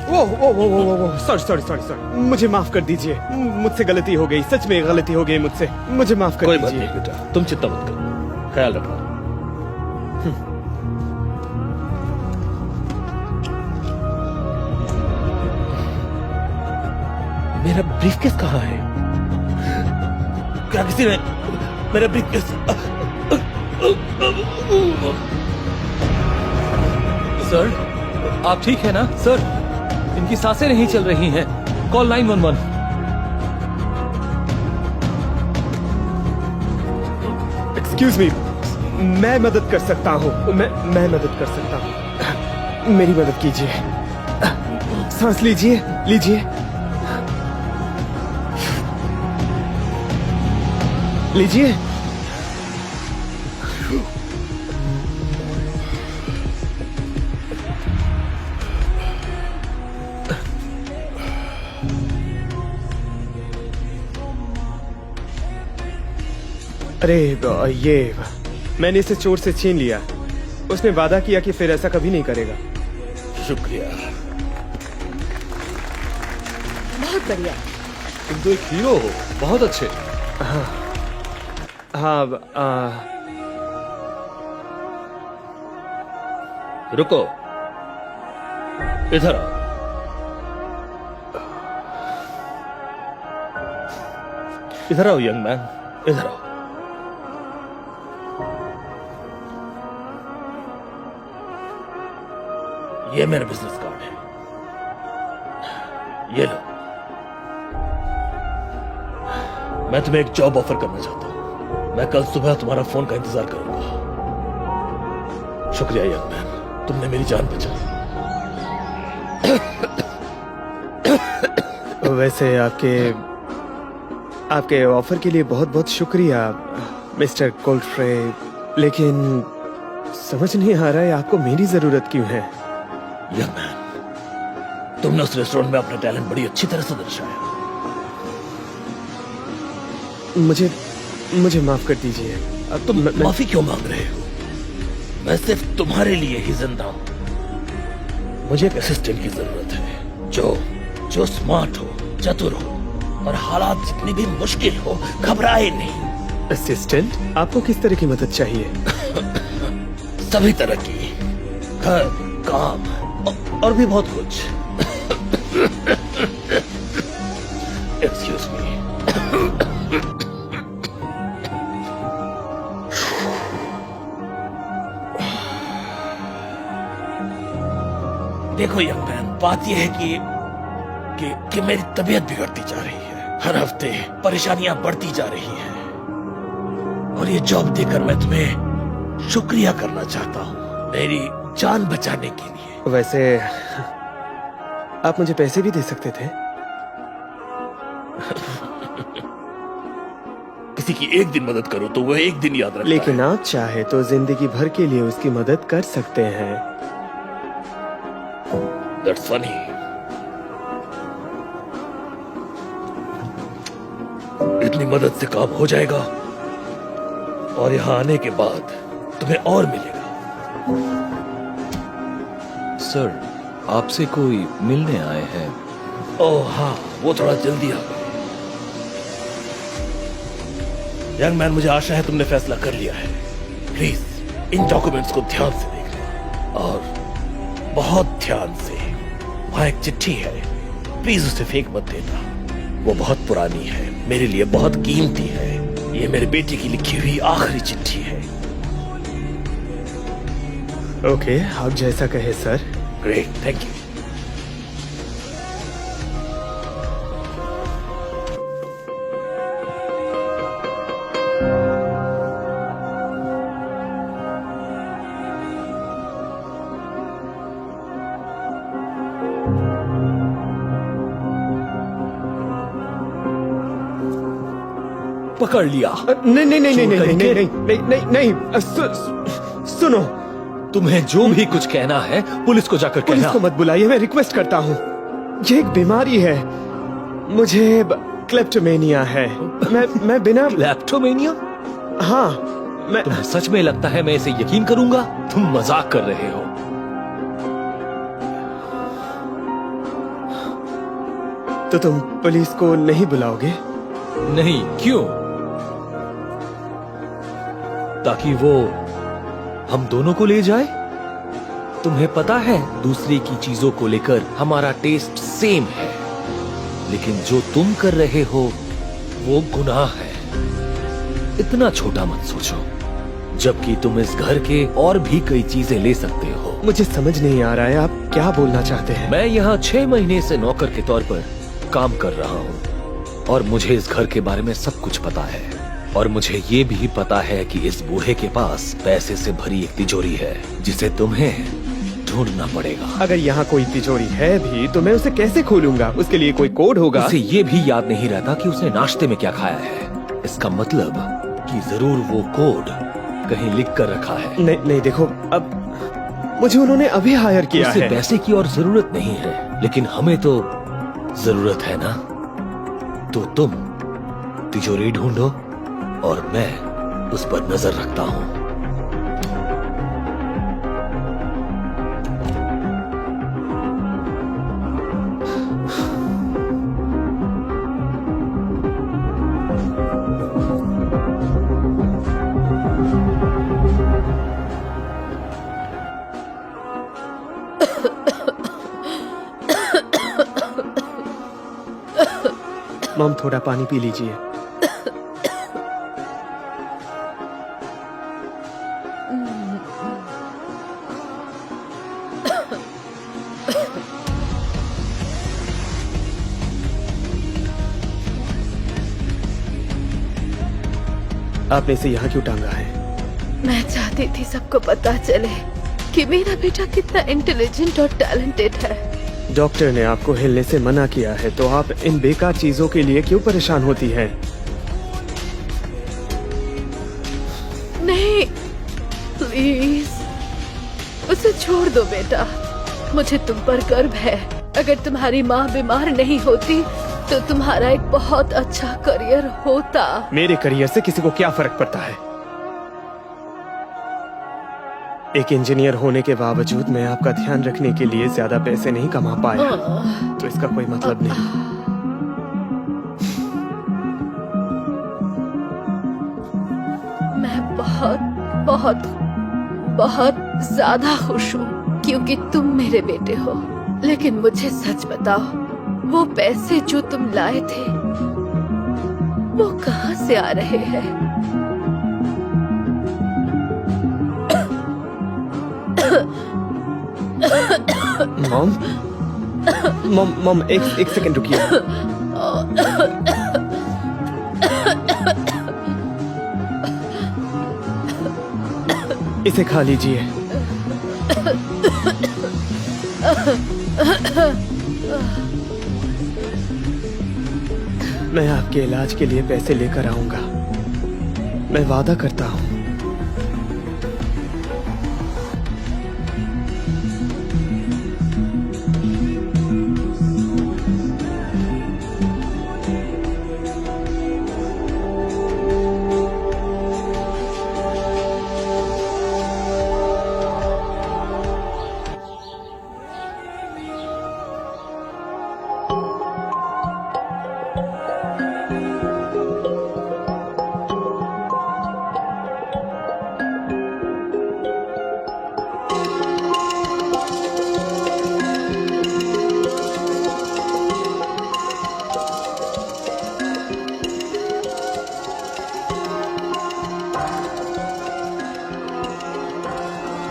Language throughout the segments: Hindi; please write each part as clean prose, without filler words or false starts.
ओह सॉरी, मुझे माफ कर दीजिए, मुझसे गलती हो गई, सच में गलती हो गई मुझसे, मुझे माफ कर कोई बात दीजिए। नहीं बेटा, तुम चिंता मत करो, ख्याल रखना। मेरा ब्रीफकेस कहाँ है? क्या किसी ने मेरा ब्रीफकेस? सर, आप ठीक है ना? सर, इनकी सांसें नहीं चल रही हैं। कॉल 911। एक्सक्यूज मी, मैं मदद कर सकता हूँ, मैं मदद कर सकता हूँ, मेरी मदद कीजिए। सांस लीजिए, लीजिए, लीजिए। अरे ये मैंने इसे चोर से छीन लिया। उसने वादा किया कि फिर ऐसा कभी नहीं करेगा। शुक्रिया। बहुत बढ़िया। तुम तो एक हीरो हो, बहुत अच्छे। हाँ, रुको, इधर आओ। इधर आओ यंग मैन, इधर आओ। ये मेरा बिजनेस कार्ड है, ये लो। मैं तुम्हें एक जॉब ऑफर करना चाहता हूं। मैं कल सुबह तुम्हारा फोन का इंतजार करूंगा। शुक्रिया यंग मैन, तुमने मेरी जान बचाई। वैसे आपके ऑफर के लिए बहुत बहुत शुक्रिया मिस्टर कोल्फ्रे, लेकिन समझ नहीं आ रहा है आपको मेरी जरूरत क्यों है। यंग मैन, तुमने उस रेस्टोरेंट में अपना टैलेंट बड़ी अच्छी तरह से दर्शाया। मुझे माफ कर दीजिए। अब तुम माफी क्यों मांग रहे हो? मैं सिर्फ तुम्हारे लिए ही जिंदा हूं। मुझे एक असिस्टेंट की जरूरत है जो स्मार्ट हो, चतुर हो और हालात जितनी भी मुश्किल हो घबराए नहीं। असिस्टेंट? आपको किस तरह की मदद चाहिए? सभी तरह की, घर, काम और भी बहुत कुछ। Excuse me. देखो यंग मैन, बात यह है कि मेरी तबीयत बिगड़ती जा रही है। हर हफ्ते परेशानियां बढ़ती जा रही हैं और ये जॉब देकर मैं तुम्हें शुक्रिया करना चाहता हूं, मेरी जान बचाने के लिए। वैसे आप मुझे पैसे भी दे सकते थे। किसी की एक दिन मदद करो तो वह एक दिन याद रखता लेकिन है। आप चाहे तो जिंदगी भर के लिए उसकी मदद कर सकते हैं। That's funny. इतनी मदद से काम हो जाएगा और यहां आने के बाद तुम्हें और मिलेगा। सर, आपसे कोई मिलने आए हैं। ओह हाँ, वो थोड़ा जल्दी आ गए। यंग मैन, मुझे आशा है तुमने फैसला कर लिया है। प्लीज इन डॉक्यूमेंट्स को ध्यान से देखना और बहुत ध्यान से। वहां एक चिट्ठी है, प्लीज उसे फेंक मत देना। वो बहुत पुरानी है, मेरे लिए बहुत कीमती है। ये मेरे बेटे की लिखी हुई आखिरी चिट्ठी है। ओके, आप जैसा कहे सर। Great, thank you. पकड़ लिया। नहीं नहीं नहीं नहीं चोर नहीं कहीं नहीं के? नहीं नहीं नहीं, सुनो, तुम्हें जो भी कुछ कहना है पुलिस को जाकर पुलिस कहना। को मत बुलाइए, मैं रिक्वेस्ट करता हूँ। ये एक बीमारी है, मुझे क्लेप्टोमेनिया है। मैं बिना लैप्टोमेनिया? हाँ, मैं तुम्हें सच में लगता है मैं इसे यकीन करूंगा? तुम मजाक कर रहे हो। तो तुम पुलिस को नहीं बुलाओगे? नहीं, क्यों? ताकि वो हम दोनों को ले जाए? तुम्हें पता है, दूसरे की चीजों को लेकर हमारा टेस्ट सेम है, लेकिन जो तुम कर रहे हो वो गुनाह है। इतना छोटा मत सोचो, जबकि तुम इस घर के और भी कई चीजें ले सकते हो। मुझे समझ नहीं आ रहा है आप क्या बोलना चाहते हैं। मैं यहाँ 6 महीने से नौकर के तौर पर काम कर रहा हूँ और मुझे इस घर के बारे में सब कुछ पता है। और मुझे ये भी पता है कि इस बूढ़े के पास पैसे से भरी एक तिजोरी है जिसे तुम्हें ढूंढना पड़ेगा। अगर यहाँ कोई तिजोरी है भी तो मैं उसे कैसे खोलूंगा? उसके लिए कोई कोड होगा। उसे ये भी याद नहीं रहता कि उसने नाश्ते में क्या खाया है। इसका मतलब कि जरूर वो कोड कहीं लिख कर रखा है। नहीं देखो, अब मुझे उन्होंने अभी हायर किया उसे है। पैसे की और जरूरत नहीं है, लेकिन हमें तो जरूरत है ना। तो तुम तिजोरी ढूंढो और मैं उस पर नजर रखता हूँ। मॉम, थोड़ा पानी पी लीजिए। आपने इसे यहाँ क्यों टांगा है? मैं चाहती थी सबको पता चले कि मेरा बेटा कितना इंटेलिजेंट और टैलेंटेड है। डॉक्टर ने आपको हिलने से मना किया है, तो आप इन बेकार चीजों के लिए क्यों परेशान होती हैं? नहीं, प्लीज उसे छोड़ दो बेटा। मुझे तुम पर गर्व है। अगर तुम्हारी माँ बीमार नहीं होती तो तुम्हारा एक बहुत अच्छा करियर होता। मेरे करियर से किसी को क्या फर्क पड़ता है? एक इंजीनियर होने के बावजूद मैं आपका ध्यान रखने के लिए ज्यादा पैसे नहीं कमा पाया, तो इसका कोई मतलब नहीं। मैं बहुत बहुत बहुत ज्यादा खुश हूँ क्योंकि तुम मेरे बेटे हो। लेकिन मुझे सच बताओ, वो पैसे जो तुम लाए थे वो कहाँ से आ रहे हैं? मॉम, मॉम, मॉम, एक सेकंड रुकिए। इसे खा लीजिए। मैं आपके इलाज के लिए पैसे लेकर आऊंगा, मैं वादा करता हूँ।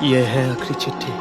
ये है आखिरी चिट्ठी।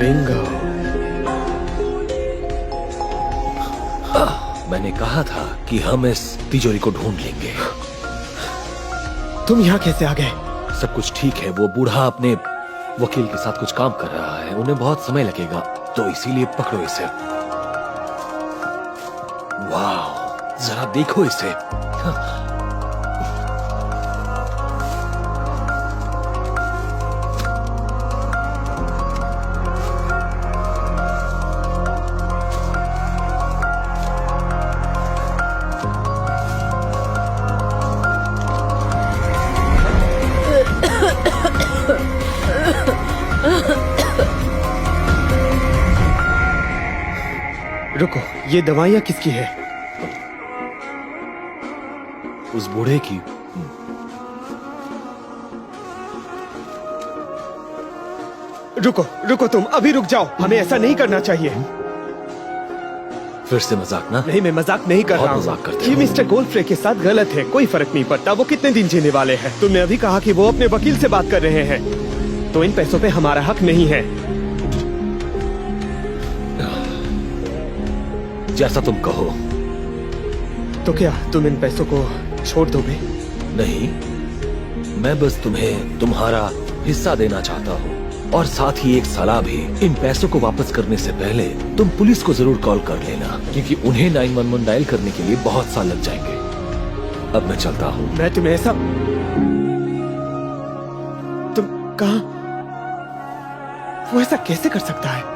बिंगो। मैंने कहा था कि हम इस तिजोरी को ढूंढ लेंगे। तुम यहाँ कैसे आ गए? सब कुछ ठीक है। वो बूढ़ा अपने वकील के साथ कुछ काम कर रहा है, उन्हें बहुत समय लगेगा, तो इसीलिए पकड़ो इसे। वाह, जरा देखो इसे। रुको, ये दवाइयाँ किसकी है? उस बूढ़े की। रुको रुको, तुम अभी रुक जाओ, हमें ऐसा नहीं करना चाहिए। फिर से मजाक ना? नहीं, मैं मजाक नहीं कर बहुत रहा हूँ। मजाक करते ये हो। मिस्टर गोल्डफ्रे के साथ गलत है, कोई फर्क नहीं पड़ता वो कितने दिन जीने वाले हैं। तुमने अभी कहा कि वो अपने वकील से बात कर रहे हैं, तो इन पैसों पे हमारा हक नहीं है। जैसा तुम कहो। तो क्या तुम इन पैसों को छोड़ दोगे? नहीं, मैं बस तुम्हें तुम्हारा हिस्सा देना चाहता हूँ, और साथ ही एक सलाह भी। इन पैसों को वापस करने से पहले तुम पुलिस को जरूर कॉल कर लेना, क्योंकि उन्हें 911 डायल करने के लिए बहुत साल लग जाएंगे। अब मैं चलता हूँ। मैं तुम्हें ऐसा... तुम कहा? वो ऐसा कैसे कर सकता है?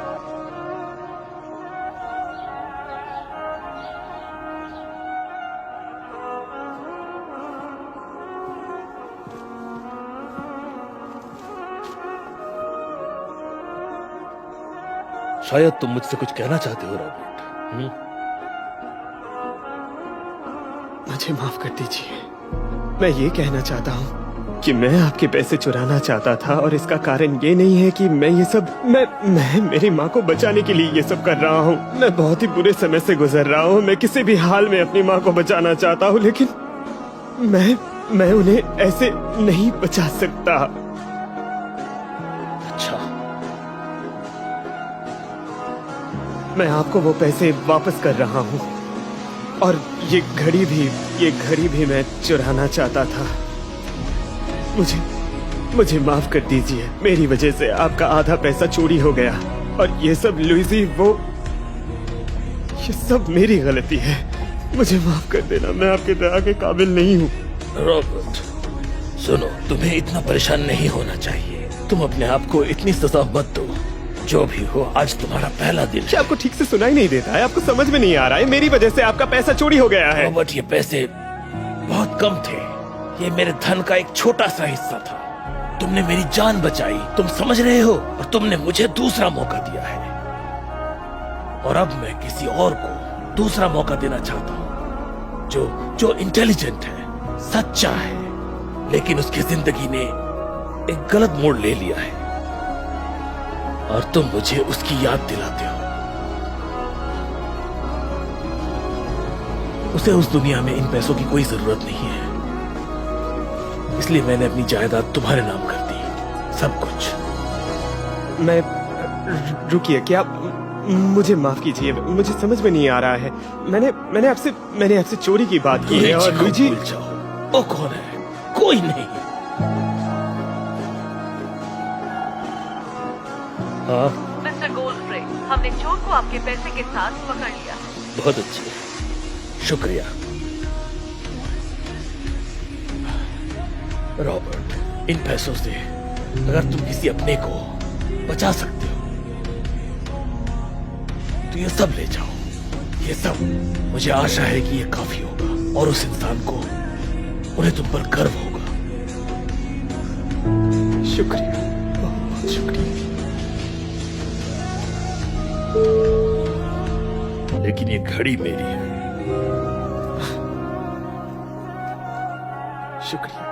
शायद तुम मुझसे कुछ कहना चाहते हो रॉबर्ट। मुझे माफ कर दीजिए। मैं ये कहना चाहता हूँ कि मैं आपके पैसे चुराना चाहता था, और इसका कारण ये नहीं है कि मैं ये सब मैं मेरी माँ को बचाने के लिए ये सब कर रहा हूँ। मैं बहुत ही बुरे समय से गुजर रहा हूँ। मैं किसी भी हाल में अपनी माँ को बचाना चाहता हूँ, लेकिन मैं उन्हें ऐसे नहीं बचा सकता। अच्छा, मैं आपको वो पैसे वापस कर रहा हूँ, और ये घड़ी भी मैं चुराना चाहता था। मुझे माफ कर दीजिए। मेरी वजह से आपका आधा पैसा चोरी हो गया, और ये सब लुइजी, ये सब मेरी गलती है। मुझे माफ कर देना, मैं आपके दया के काबिल नहीं हूँ। रॉबर्ट सुनो, तुम्हें इतना परेशान नहीं होना चाहिए। तुम अपने आप को इतनी सजा मत दो। जो भी हो, आज तुम्हारा पहला दिन क्या है। आपको ठीक से सुनाई नहीं देता है? आपको समझ में नहीं आ रहा है? मेरी वजह से आपका पैसा चोरी हो गया है। रॉबर्ट, ये पैसे बहुत कम थे। ये मेरे धन का एक छोटा सा हिस्सा था। तुमने मेरी जान बचाई, तुम समझ रहे हो, और तुमने मुझे दूसरा मौका दिया है, और अब मैं किसी और को दूसरा मौका देना चाहता हूँ, जो इंटेलिजेंट है, सच्चा है, लेकिन उसकी जिंदगी ने एक गलत मोड़ ले लिया है, और तुम मुझे उसकी याद दिलाते हो। उसे उस दुनिया में इन पैसों की कोई जरूरत नहीं है, इसलिए मैंने अपनी जायदाद तुम्हारे नाम कर दी, सब कुछ। मैं रुकिए, क्या मुझे माफ कीजिए, मुझे समझ में नहीं आ रहा है। मैंने आपसे चोरी की बात की है, और लुइजी... भूल जाओ, वो कौन है? कोई नहीं। हाँ, मिस्टर गोल्डफ्रे, हमने चोर को आपके पैसे के साथ पकड़ लिया। बहुत अच्छे, शुक्रिया। रॉबर्ट, इन पैसों से अगर तुम किसी अपने को बचा सकते हो, तो ये सब ले जाओ। ये सब, मुझे आशा है कि ये काफी होगा, और उस इंसान को, उन्हें तुम पर गर्व होगा। शुक्रिया, बहुत बहुत शुक्रिया। लेकिन ये घड़ी मेरी है। शुक्रिया।